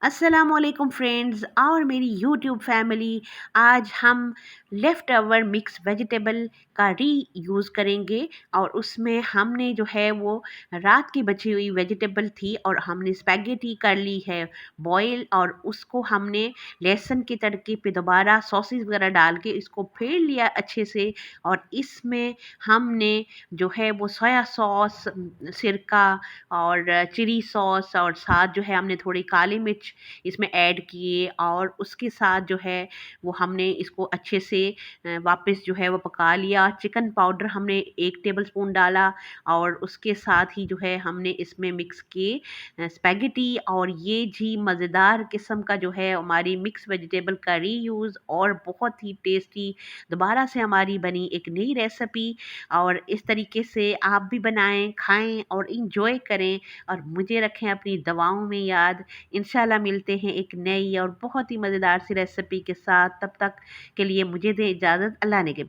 अस्सलामुअलैकुम फ्रेंड्स और मेरी यूट्यूब फैमिली। आज हम लेफ़्ट ओवर मिक्स वेजिटेबल का रीयूज़ करेंगे और उसमें हमने जो है वो रात की बची हुई वेजिटेबल थी और हमने स्पैगेटी कर ली है बॉयल, और उसको हमने लहसुन के तड़के पे दोबारा सॉसेस वगैरह डाल के इसको फेर लिया अच्छे से। और इसमें हमने जो है वो सोया सॉस, सिरका और चिली सॉस और साथ जो है हमने थोड़ी काली मिर्च इसमें ऐड किए, और उसके साथ जो है वो हमने इसको अच्छे से वापस जो है वो पका लिया। चिकन पाउडर हमने 1 टेबलस्पून डाला और उसके साथ ही जो है हमने इसमें मिक्स किए स्पैगेटी, और ये जी मज़ेदार किस्म का जो है हमारी मिक्स वेजिटेबल का रीयूज़ और बहुत ही टेस्टी दोबारा से हमारी बनी एक नई रेसिपी। और इस तरीके से आप भी बनाएँ, खाएँ और एन्जॉय करें और मुझे रखें अपनी दवाओं में याद। इंशाल्लाह मिलते हैं एक नई और बहुत ही मज़ेदार सी रेसिपी के साथ। तब तक के लिए मुझे दें इजाज़त। अल्लाह ने के